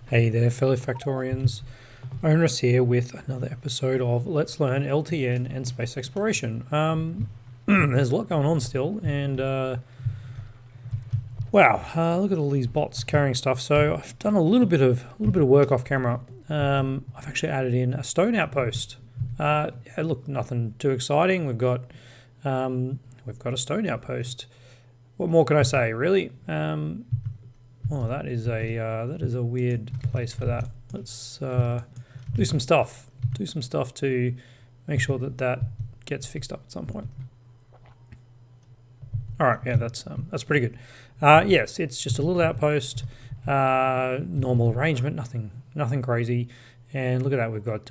Hey there, fellow Factorians. Onerous here with another episode of Let's Learn LTN and Space Exploration. There's a lot going on still, and wow, look at all these bots carrying stuff. So I've done a little bit of work off camera. I've actually added in a stone outpost. Yeah, look, nothing too exciting. We've got a stone outpost. What more can I say, really? Oh, that is a weird place for that. Let's do some stuff. Do some stuff to make sure that gets fixed up at some point. All right, yeah, that's pretty good. Yes, it's just a little outpost, normal arrangement, nothing crazy. And look at that, we've got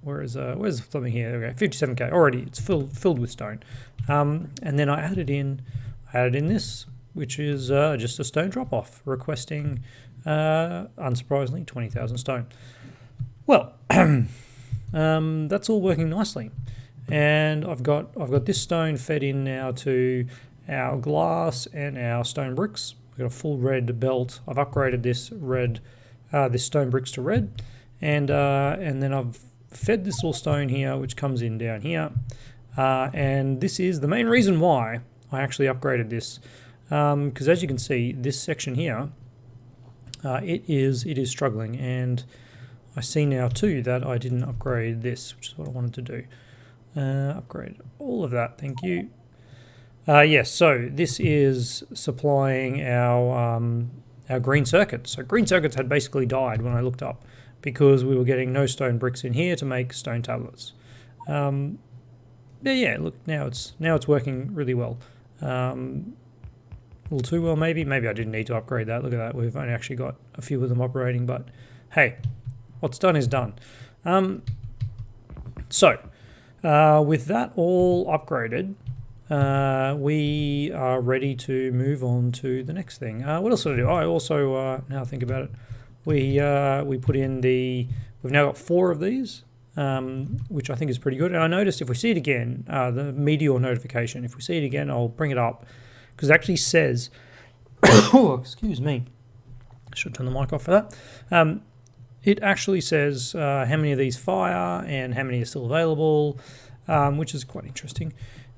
where's something here? Okay, 57k already. It's filled with stone. And then I added in this, which is just a stone drop-off, requesting, unsurprisingly, 20,000 stone. Well, that's all working nicely, and I've got this stone fed in now to our glass and our stone bricks. We've got a full red belt. I've upgraded this stone bricks to red, and then I've fed this little stone here, which comes in down here, and this is the main reason why I actually upgraded this. Because as you can see, this section here, it is struggling, and I see now too that I didn't upgrade this, which is what I wanted to do. Upgrade all of that, thank you. Yes, so this is supplying our green circuits. So green circuits had basically died when I looked up because we were getting no stone bricks in here to make stone tablets. Yeah, look, now it's working really well. A little too well, maybe I didn't need to upgrade that. Look at that, we've only actually got a few of them operating, but hey, what's done is done. So with that all upgraded, we are ready to move on to the next thing. What else did I do? I also, now I think about it, we put in we've now got 4 of these, which I think is pretty good. And I noticed if we see it again, the meteor notification, if we see it again, I'll bring it up, because it actually says, oh, excuse me, I should turn the mic off for that. It actually says how many of these fire and how many are still available, which is quite interesting.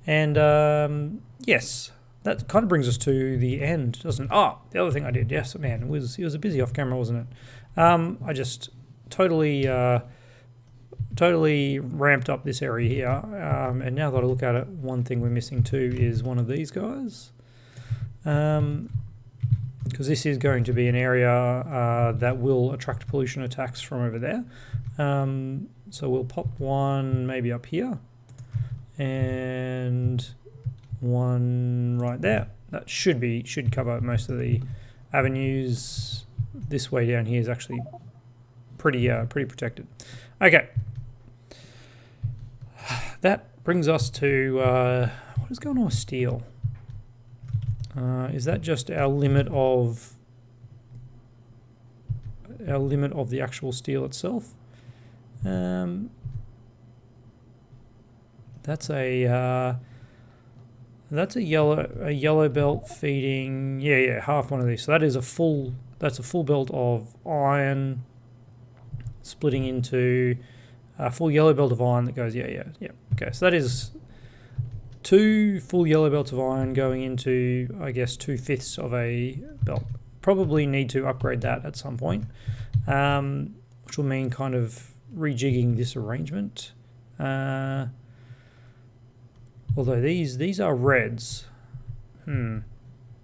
And yes, that kind of brings us to the end, doesn't it? Oh, the other thing I did, yes, man, it was a busy off camera, wasn't it? I just totally ramped up this area here, and now that I look at it, one thing we're missing too is one of these guys. Because this is going to be an area that will attract pollution attacks from over there. So we'll pop one maybe up here and one right there. That should cover most of the avenues. This way down here is actually pretty protected. Okay, that brings us to what is going on with steel? Is that just our limit of the actual steel itself? That's a yellow belt feeding. Yeah, half one of these. So that's a full belt of iron splitting into a full yellow belt of iron that goes. Yeah. Okay, so that is 2 full yellow belts of iron going into, I guess, 2/5 of a belt. Probably need to upgrade that at some point, which will mean kind of rejigging this arrangement. Although these are reds.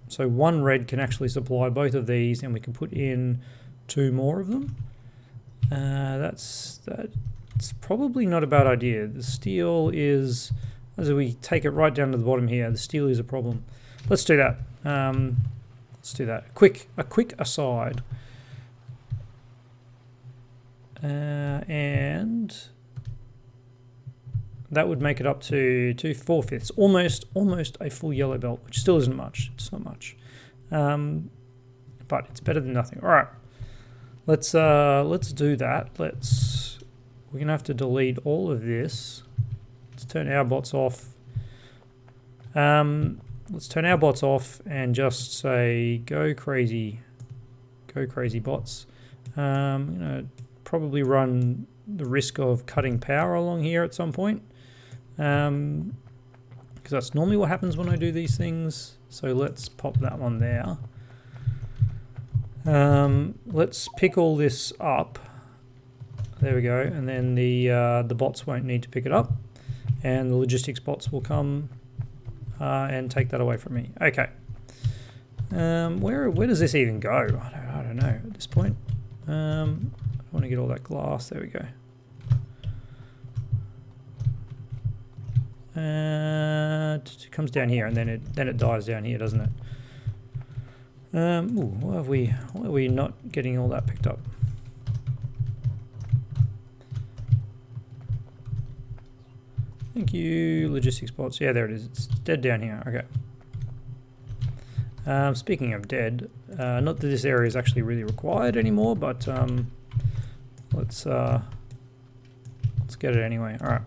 So one red can actually supply both of these, and we can put in 2 more of them. That's probably not a bad idea. The steel is, as we take it right down to the bottom here, the steel is a problem. Let's do that. Let's do that. A quick aside. And that would make it up to 4/5, almost a full yellow belt, which still isn't much. It's not much, but it's better than nothing. All right, let's do that. We're gonna have to delete all of this. Let's turn our bots off. Let's turn our bots off and just say go crazy Go crazy bots. Probably run the risk of cutting power along here at some point. Because that's normally what happens when I do these things. So let's pop that one there. Let's pick all this up. There we go. And then the bots won't need to pick it up. And the logistics bots will come and take that away from me. Okay. Where does this even go? I don't know at this point. I want to get all that glass. There we go. It comes down here and then it dies down here, doesn't it? Why are we not getting all that picked up? Thank you, logistics bots. Yeah, there it is. It's dead down here. Okay. Speaking of dead, not that this area is actually really required anymore, but let's get it anyway. All right.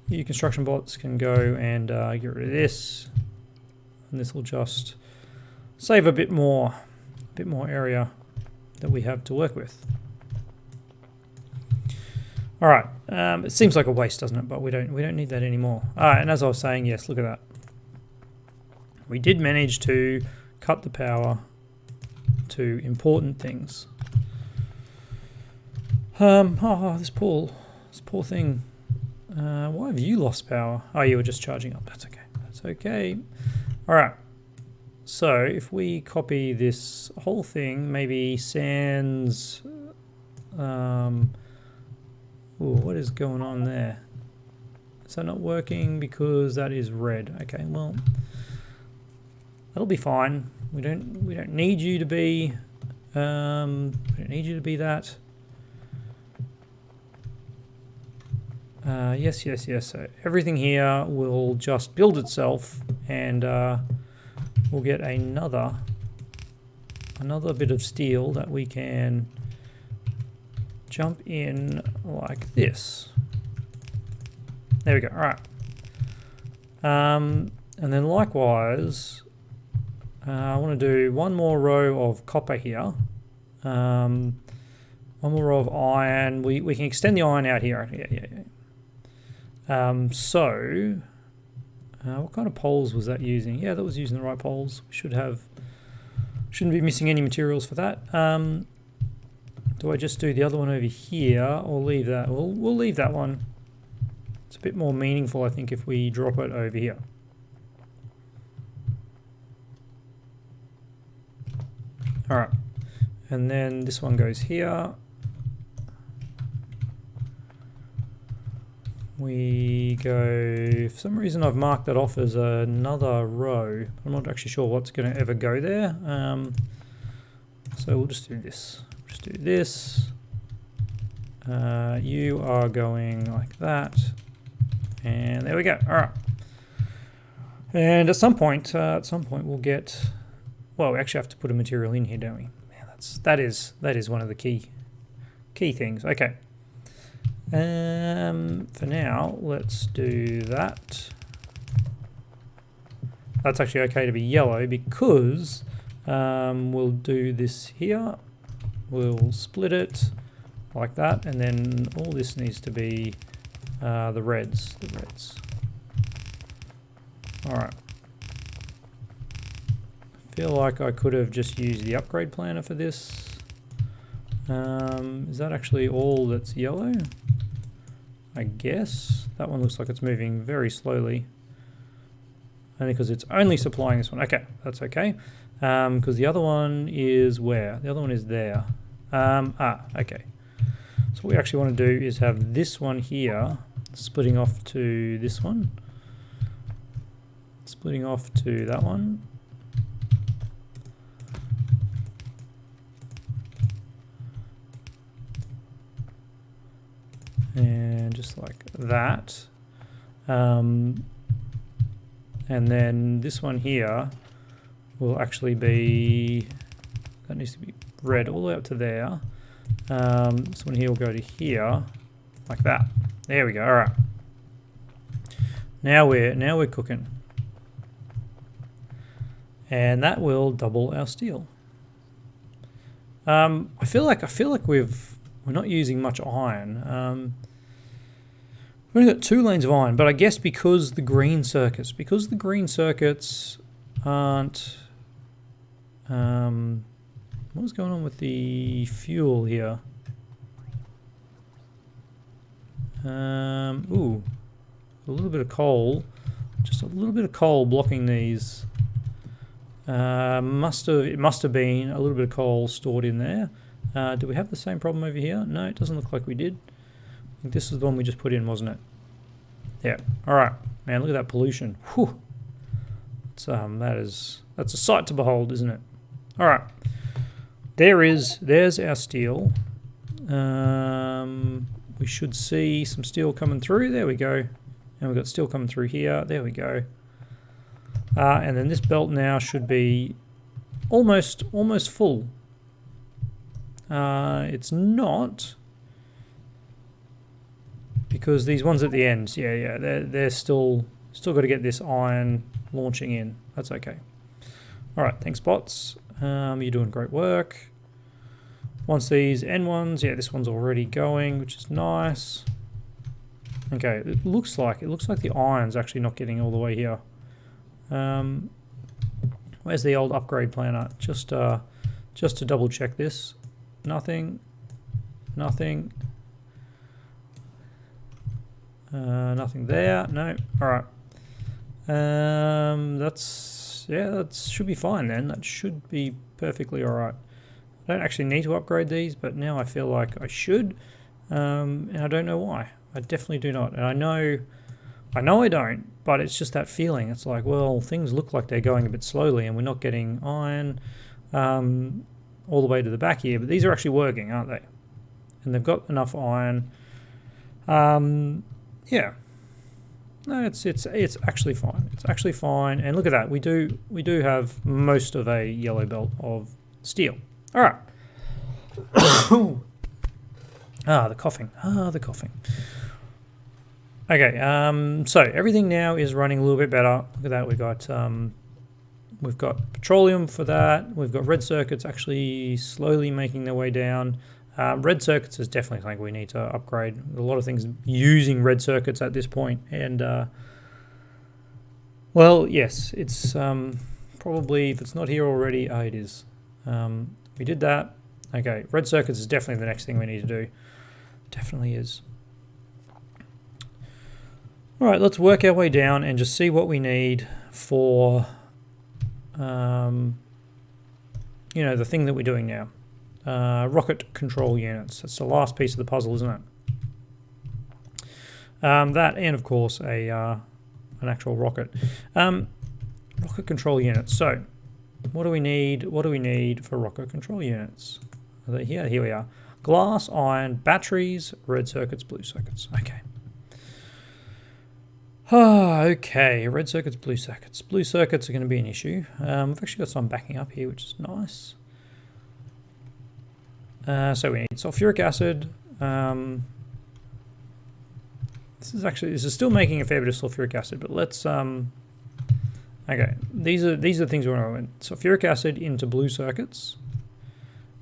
You construction bots can go and get rid of this, and this will just save a bit more area that we have to work with. All right, it seems like a waste, doesn't it? But we don't need that anymore. All right, and as I was saying, yes, look at that. We did manage to cut the power to important things. Oh, this poor thing. Why have you lost power? Oh, you were just charging up. That's okay. That's okay. All right. So if we copy this whole thing, maybe sans. What is going on there? Is that not working because that is red? Okay, well, that'll be fine. We don't need you to be. We don't need you to be that. Yes. So everything here will just build itself, and we'll get another bit of steel that we can jump in like this. There we go. All right. And then likewise, I want to do one more row of copper here. One more row of iron. We can extend the iron out here. Yeah. What kind of poles was that using? Yeah, that was using the right poles. We shouldn't be missing any materials for that. Do I just do the other one over here or leave that? We'll leave that one. It's a bit more meaningful, I think, if we drop it over here. All right, and then this one goes here. We go, for some reason I've marked that off as another row. I'm not actually sure what's going to ever go there. So we'll just do this. Just do this. You are going like that. And there we go. All right. And at some point we'll get, well, we actually have to put a material in here, don't we? Man, that is one of the key things. Okay. For now, let's do that. That's actually okay to be yellow because we'll do this here. We'll split it like that, and then all this needs to be the reds. All right. I feel like I could have just used the upgrade planner for this. Is that actually all that's yellow? I guess. That one looks like it's moving very slowly. Only because it's only supplying this one. Okay, that's okay. Because the other one is where? The other one is there. Okay. So what we actually want to do is have this one here splitting off to this one. Splitting off to that one. And just like that. And then this one here will actually be, that needs to be red all the way up to there. This one here will go to here, like that. There we go. All right. Now we're cooking. And that will double our steel. I feel like we're not using much iron. We've only got 2 lanes of iron, but I guess because the green circuits aren't. What's going on with the fuel here? Ooh, a little bit of coal. Just a little bit of coal blocking these. It must have been a little bit of coal stored in there. Do we have the same problem over here? No, it doesn't look like we did. I think this is the one we just put in, wasn't it? Yeah. All right, man. Look at that pollution. Whew. It's, that's a sight to behold, isn't it? All right. There's our steel. We should see some steel coming through. There we go. And we've got steel coming through here. There we go. And then this belt now should be almost full. It's not, because these ones at the end, yeah, they're still got to get this iron launching in. That's okay. All right, thanks, bots. You're doing great work. Once these end ones, yeah, this one's already going, which is nice. Okay, it looks like the iron's actually not getting all the way here. Where's the old upgrade planner? Just to double check this. Nothing. Nothing there. No. All right. That should be fine then. That should be perfectly all right. I don't actually need to upgrade these, but now I feel like I should, and I don't know why. I definitely do not, and I know I don't, but it's just that feeling. It's like, well, things look like they're going a bit slowly, and we're not getting iron all the way to the back here, but these are actually working, aren't they? And they've got enough iron. Yeah. No, it's actually fine. It's actually fine, and look at that. We do have most of a yellow belt of steel. All right. The coughing. The coughing. Okay. So everything now is running a little bit better. Look at that. We've got petroleum for that. We've got red circuits actually slowly making their way down. Red circuits is definitely something we need to upgrade. A lot of things using red circuits at this point, and well, yes, it's probably, if it's not here already, it is. We did that. Okay, red circuits is definitely the next thing we need to do. Definitely is. All right, let's work our way down and just see what we need for, the thing that we're doing now. Rocket control units. That's the last piece of the puzzle, isn't it? That, and of course an actual rocket. Rocket control units. So, what do we need? What do we need for rocket control units? Are they here? Here we are. Glass, iron, batteries, red circuits, blue circuits. Okay. Okay, red circuits, blue circuits. Blue circuits are going to be an issue. We've actually got some backing up here, which is nice. So we need sulfuric acid. This is still making a fair bit of sulfuric acid, but let's okay, these are the things we want to sulfuric acid into blue circuits,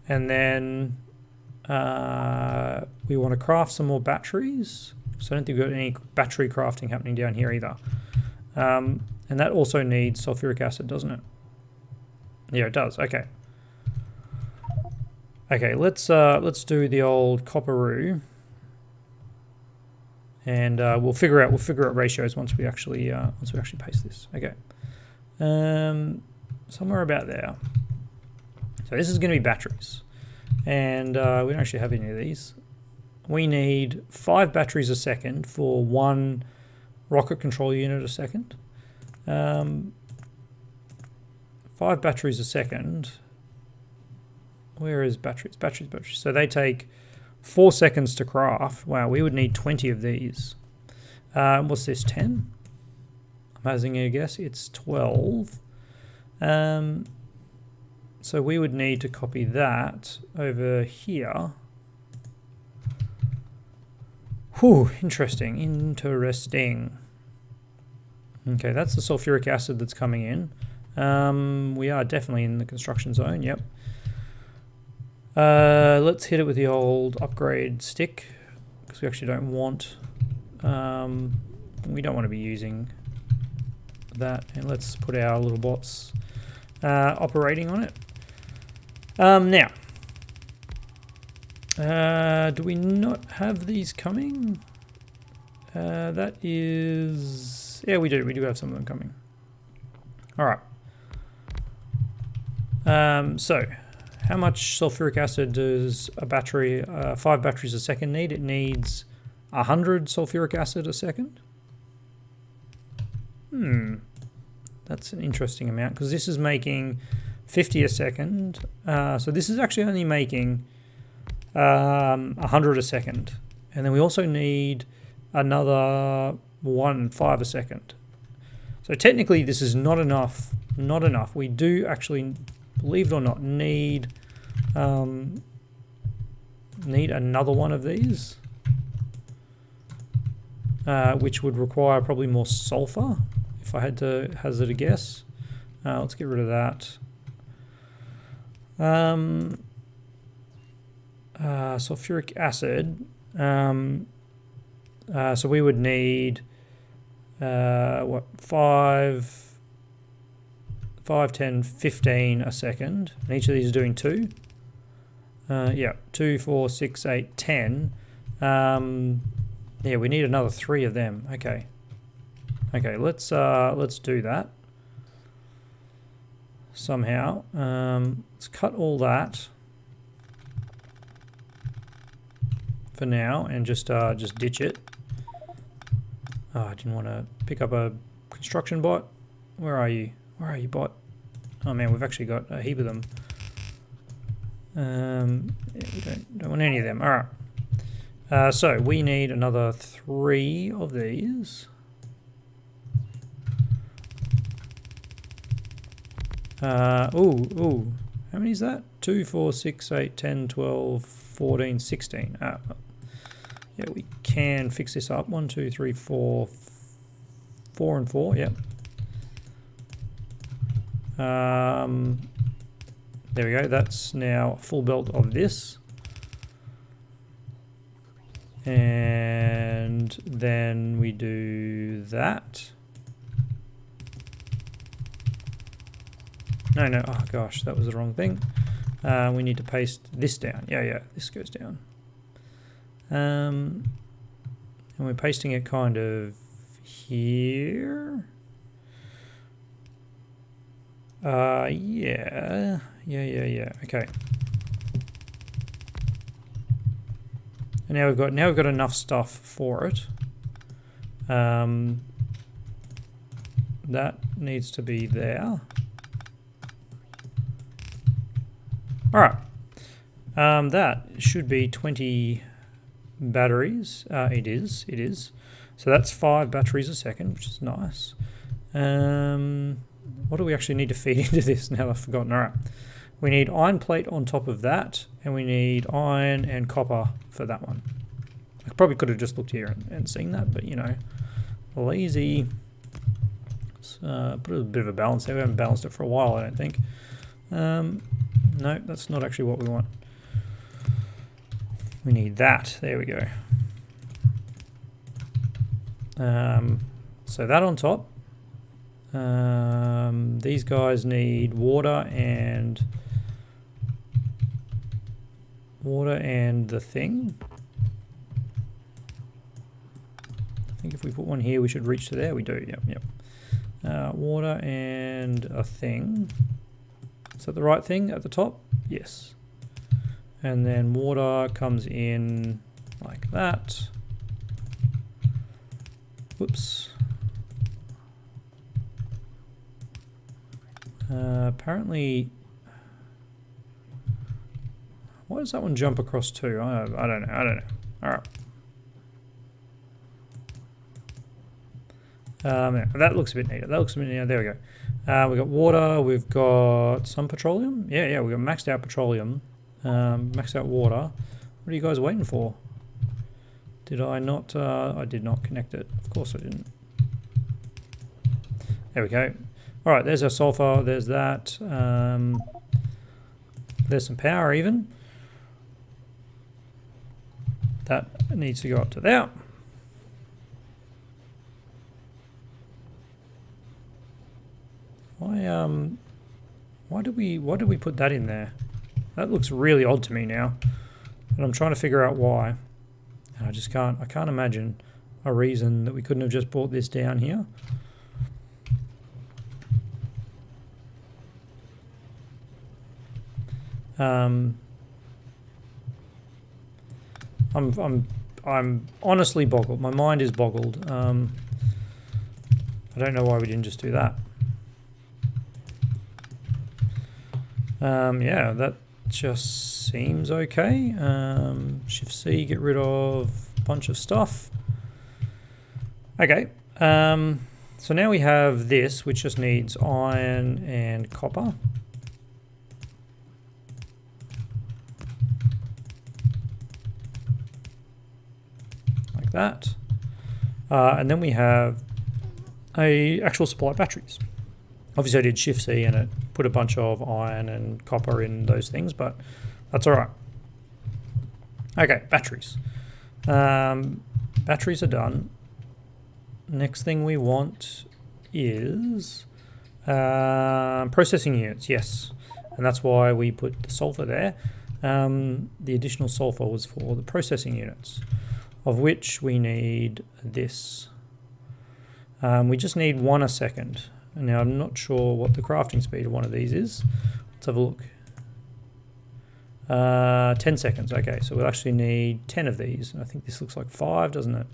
and then we want to craft some more batteries. So I don't think we've got any battery crafting happening down here either. And that also needs sulfuric acid, doesn't it? Yeah, it does. Okay. Okay, let's do the old copperoo, and we'll figure out ratios once we actually paste this. Okay, somewhere about there. So this is going to be batteries, and we don't actually have any of these. We need 5 batteries a second for 1 rocket control unit a second. 5 batteries a second. Where is batteries? Batteries. So they take 4 seconds to craft. Wow, we would need 20 of these. What's this, 10? I'm hazarding a guess. It's 12. So we would need to copy that over here. Whew, interesting. Okay, that's the sulfuric acid that's coming in. We are definitely in the construction zone, yep. Let's hit it with the old upgrade stick, because we actually don't want, we don't want to be using that. And let's put our little bots operating on it. Now, do we not have these coming? That is, yeah, we do have some of them coming. All right. So how much sulfuric acid does a battery, 5 batteries a second need? It needs 100 sulfuric acid a second. That's an interesting amount, because this is making 50 a second. So this is actually only making 100 a second. And then we also need another 5 a second. So technically this is not enough. Not enough. We do actually, believe it or not, need another one of these, which would require probably more sulfur, if I had to hazard a guess. Let's get rid of that. Sulfuric acid. So we would need what, 5, 10, 15 a second. And each of these is doing 2. Yeah, 2, 4, 6, 8, 10. Yeah, we need another 3 of them. Okay. Okay, let's do that somehow. Let's cut all that for now and just ditch it. Oh, I didn't want to pick up a construction bot. Where are you? Where are you, bot? Oh man, we've actually got a heap of them. Yeah, we don't want any of them. All right. So we need another 3 of these. Ooh. How many is that? 2, 4, 6, 8, 10, 12, 14, 16. Yeah, we can fix this up. 1, 2, 3, 4, 4 and 4. Yep. There we go. That's now a full belt of this. And then we do that. No. Oh gosh, that was the wrong thing. We need to paste this down. Yeah. This goes down. And we're pasting it kind of here. Yeah. Okay. And now we've got enough stuff for it. That needs to be there. All right. That should be 20 batteries. It is. So that's 5 batteries a second, which is nice. What do we actually need to feed into this now? I've forgotten. All right. We need iron plate on top of that, and we need iron and copper for that one. I probably could have just looked here and seen that, but you know, lazy. Let's put a bit of a balance there. We haven't balanced it for a while, I don't think. No, that's not actually what we want. We need that. There we go. So that on top. These guys need water and the thing. I think if we put one here, we should reach to there. We do. Yep. Water and a thing. Is that the right thing at the top? Yes. And then water comes in like that. Whoops. Apparently, why does that one jump across too? I don't know. All right. That looks a bit neater. There we go. We've got water. We've got some petroleum. Yeah. We've got maxed out petroleum. Maxed out water. What are you guys waiting for? Did I not? I did not connect it. Of course I didn't. There we go. All right, there's our sulfur. There's that. There's some power even. that needs to go up to there. Why did we put that in there? That looks really odd to me now, and I'm trying to figure out why. And I can't imagine a reason that we couldn't have just brought this down here. I'm honestly boggled. My mind is boggled. I don't know why we didn't just do that. Yeah, that just seems okay. Shift C, get rid of a bunch of stuff. Okay, so now we have this, which just needs iron and copper. Like that. And then we have a actual supply of batteries. Obviously I did Shift C and it put a bunch of iron and copper in those things, but that's all right. Okay, batteries. Batteries are done. Next thing we want is processing units, yes. And that's why we put the sulfur there. The additional sulfur was for the processing units, of which we need this. We just need 1 a second. Now I'm not sure what the crafting speed of one of these is. Let's have a look. 10 seconds, okay, so we'll actually need 10 of these. I think this looks like 5, doesn't it?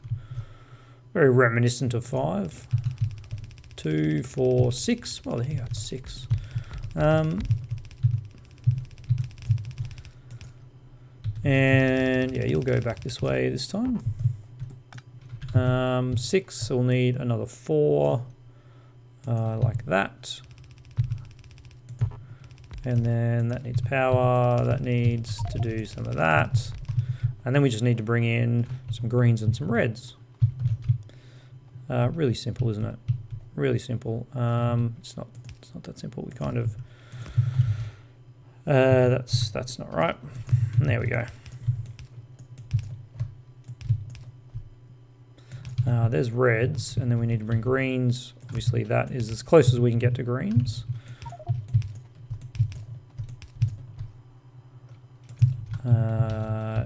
Very reminiscent of 5. 2, 4, 6. Well, there you go, it's 6. And yeah, you'll go back this way this time. 6, so we'll need another 4. Like that. And then that needs power, that needs to do some of that. And then we just need to bring in some greens and some reds. Really simple, isn't it? Really simple. It's not that simple. We kind of that's not right. There we go. There's reds, and then we need to bring greens. Obviously that is as close as we can get to greens.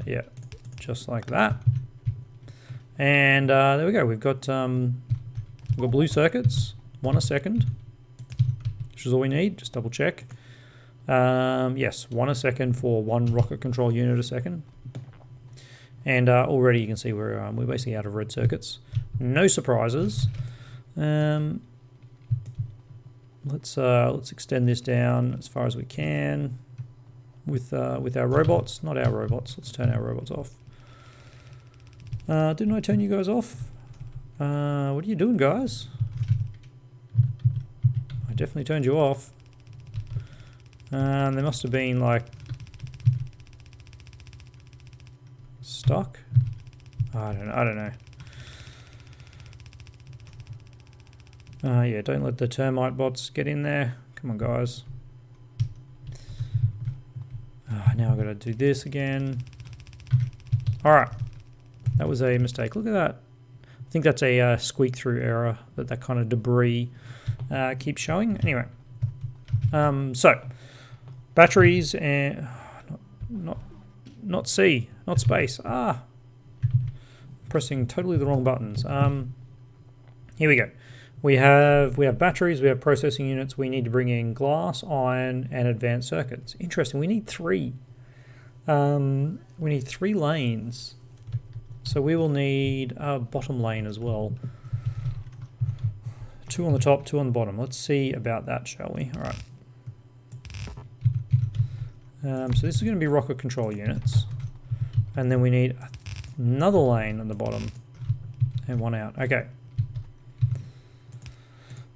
Yeah, just like that. And there we go. We've got blue circuits, 1 a second, which is all we need. Just double check. Yes, 1 a second for 1 rocket control unit a second. And already you can see we're basically out of red circuits. No surprises. Let's extend this down as far as we can with our robots. Not our robots. Let's turn our robots off. Didn't I turn you guys off? What are you doing, guys? I definitely turned you off. They must have been like stuck. I don't know. Yeah, don't let the termite bots get in there. Come on, guys. Now I've got to do this again. All right, that was a mistake. Look at that. I think that's a squeak through error that kind of debris keeps showing. Anyway, so batteries and not C, not space. Pressing totally the wrong buttons. Here we go. We have batteries, we have processing units, we need to bring in glass, iron, and advanced circuits. Interesting, we need 3. We need 3 lanes. So we will need a bottom lane as well. 2 on the top, 2 on the bottom. Let's see about that, shall we? All right. So this is going to be rocket control units. And then we need another lane on the bottom and 1 out. Okay.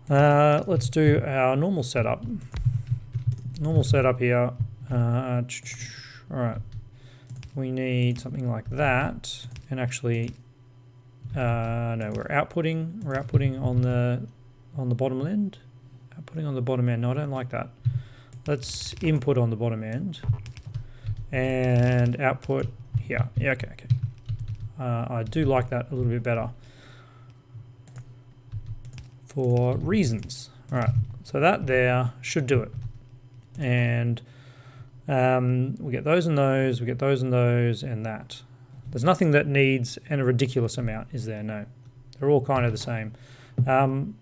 Let's do our normal setup. Normal setup here. All right. We need something like that. And actually, no, we're outputting. We're outputting on the bottom end. Outputting on the bottom end. No, I don't like that. Let's input on the bottom end and output here. Yeah, okay. I do like that a little bit better for reasons. All right, so that there should do it. And we get those and those, we get those and those, and that. There's nothing that needs a ridiculous amount, is there? No. They're all kind of the same. So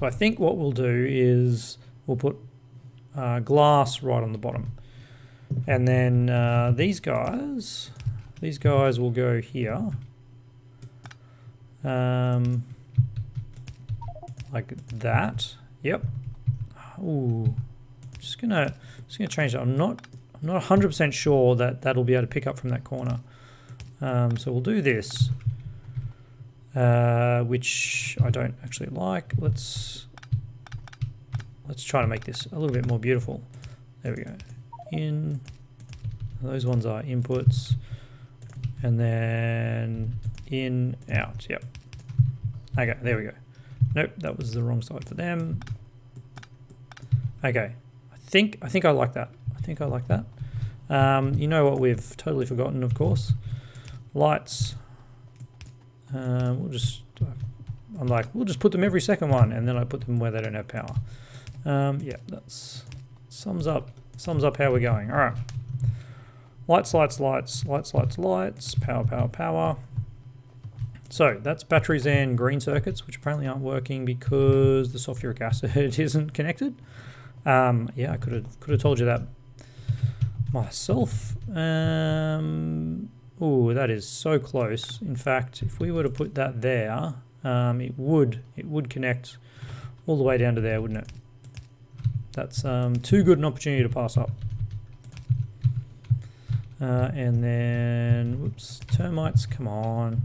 I think what we'll do is we'll put glass right on the bottom. And then these guys will go here. Like that. Yep. Ooh. Just gonna change that. I'm not 100% sure that that'll be able to pick up from that corner. So we'll do this, which I don't actually like. Let's try to make this a little bit more beautiful. There we go. In. Those ones are inputs, and then in, out. Yep. Okay, there we go. Nope, that was the wrong side for them. Okay, I think I like that. I think I like that. You know what we've totally forgotten, of course. Lights. We'll just put them every second one, and then I put them where they don't have power. Yeah, that's sums up how we're going. All right. Lights, lights, lights, lights, lights, lights, power, power, power. So that's batteries and green circuits, which apparently aren't working because the sulfuric acid isn't connected. Yeah, I could have told you that myself. Oh, that is so close. In fact, if we were to put that there, it would connect all the way down to there, wouldn't it? That's too good an opportunity to pass up. And then, whoops, termites, come on.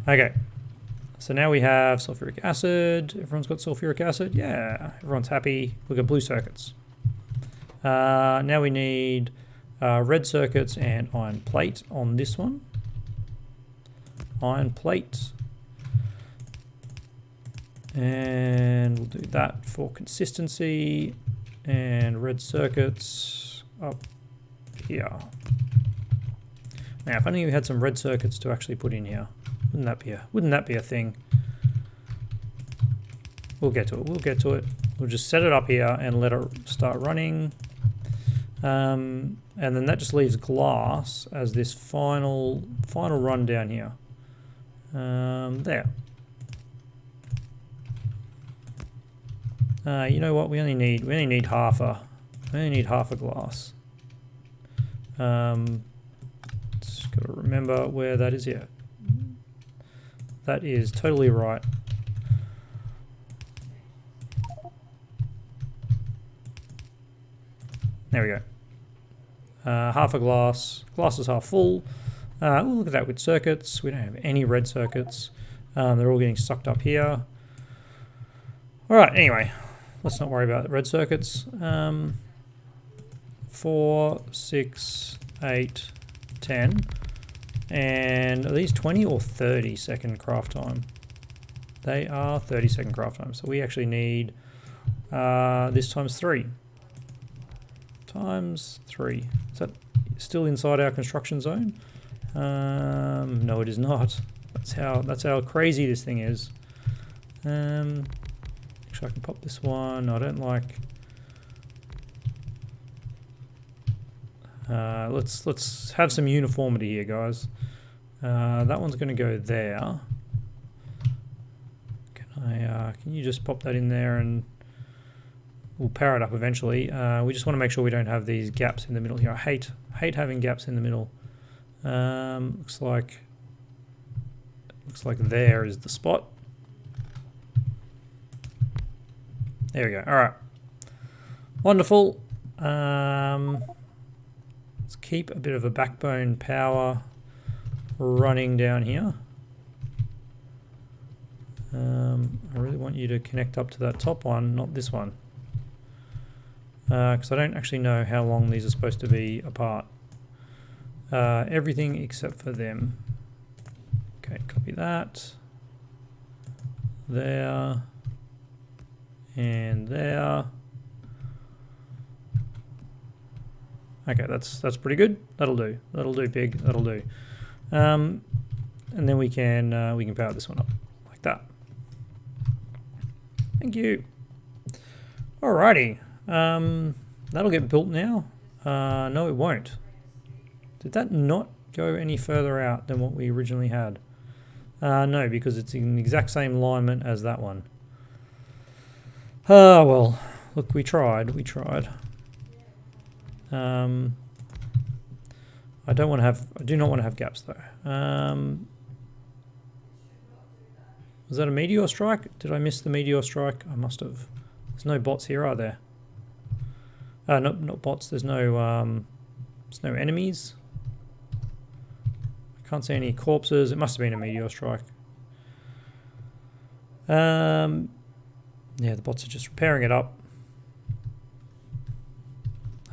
Okay, so now we have sulfuric acid. Everyone's got sulfuric acid. Yeah, everyone's happy. We've got blue circuits. Now we need red circuits and iron plate on this one. Iron plate. And we'll do that for consistency. And red circuits up here. Now, if only we had some red circuits to actually put in here. Wouldn't that be a thing? We'll get to it. We'll get to it. We'll just set it up here and let it start running. And then that just leaves glass as this final run down here. There. You know what? We only need half a glass. Just got to remember where that is here. That is totally right. There we go. Half a glass. Glass is half full. We'll look at that with circuits. We don't have any red circuits. They're all getting sucked up here. All right. Anyway, let's not worry about the red circuits. 4, 6, 8, 10. And are these 20 or 30 second craft time? They are 30-second craft time. So we actually need this times 3. Times 3. Is that still inside our construction zone? No, it is not. That's how crazy this thing is. Actually, I can pop this one. I don't like. Let's have some uniformity here, guys. That one's going to go there. Can you just pop that in there and we'll power it up eventually. We just want to make sure we don't have these gaps in the middle here. I hate having gaps in the middle. Looks like there is the spot. There we go. All right. Wonderful. Let's keep a bit of a backbone power running down here. I really want you to connect up to that top one, not this one. Because I don't actually know how long these are supposed to be apart. Everything except for them. Okay, copy that. There. And there. Okay, that's pretty good. That'll do. That'll do, pig. That'll do. And then we can power this one up like that. Thank you. Alrighty. That'll get built now. No, it won't. Did that not go any further out than what we originally had? No, because it's in the exact same alignment as that one. Well, look, we tried. I do not want to have gaps though. Was that a meteor strike? Did I miss the meteor strike? I must have. There's no bots here, are there? Not bots. There's no enemies. I can't see any corpses. It must have been a meteor strike. Yeah, the bots are just repairing it up.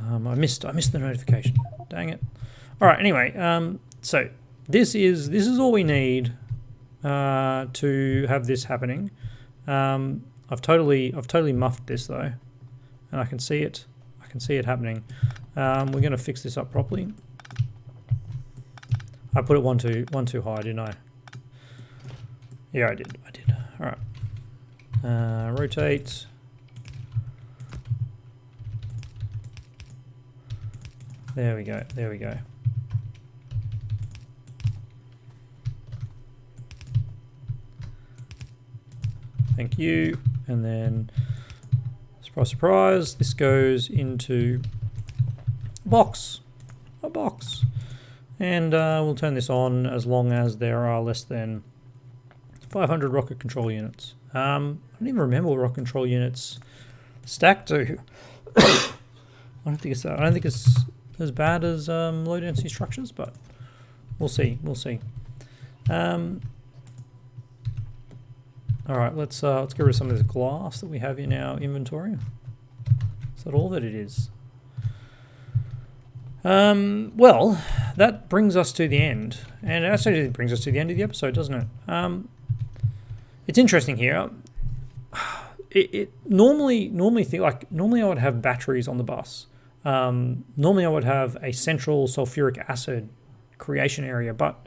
I missed the notification. Dang it. All right. Anyway, so this is all we need to have this happening. I've totally muffed this though, and I can see it. I can see it happening. We're going to fix this up properly. I put it one too high, didn't I? Yeah, I did. All right. Rotate. There we go. Thank you. And then, surprise, surprise, this goes into a box. And we'll turn this on as long as there are less than 500 rocket control units. I don't even remember what rocket control units stack to. I don't think it's as bad as low density structures, but we'll see. All right, let's get rid of some of this glass that we have in our inventory. Is that all that it is? Well, that brings us to the end, and it actually brings us to the end of the episode, doesn't it? It's interesting here. Normally I would have batteries on the bus. Normally I would have a central sulfuric acid creation area, but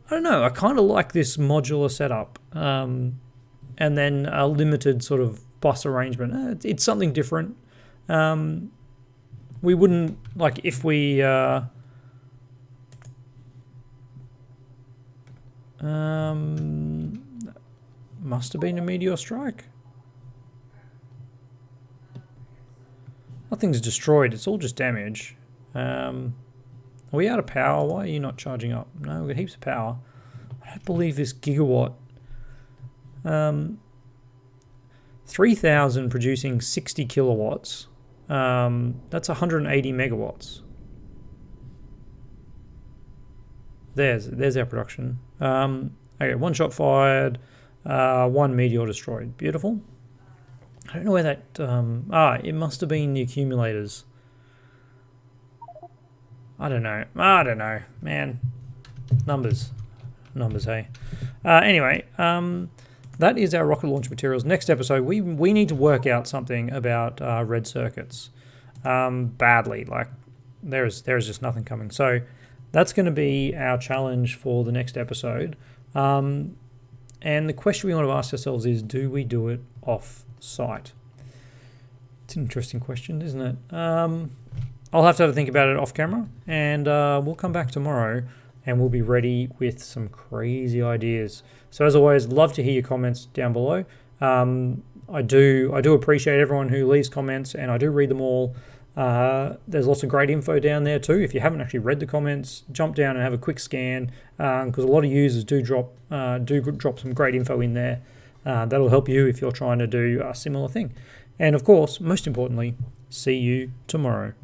I don't know, I kind of like this modular setup, and then a limited sort of bus arrangement. It's something different. We wouldn't, like, if we must have been a meteor strike. Nothing's destroyed, it's all just damage. Are we out of power? Why are you not charging up? No, we've got heaps of power. I don't believe this gigawatt. 3,000 producing 60 kilowatts. That's 180 megawatts. There's our production. Okay, one shot fired, one meteor destroyed. Beautiful. I don't know where that... it must have been the accumulators. I don't know, man. Numbers, hey. Anyway, that is our rocket launch materials. Next episode, we need to work out something about red circuits. Badly, like there's just nothing coming. So that's going to be our challenge for the next episode. And the question we want to ask ourselves is, do we do it off site? It's an interesting question, isn't it? I'll have to think about it off camera, and we'll come back tomorrow and we'll be ready with some crazy ideas. So as always, love to hear your comments down below. I do appreciate everyone who leaves comments, and I do read them all. There's lots of great info down there too. If you haven't actually read the comments, jump down and have a quick scan, because a lot of users do drop some great info in there. That'll help you if you're trying to do a similar thing. And of course, most importantly, see you tomorrow.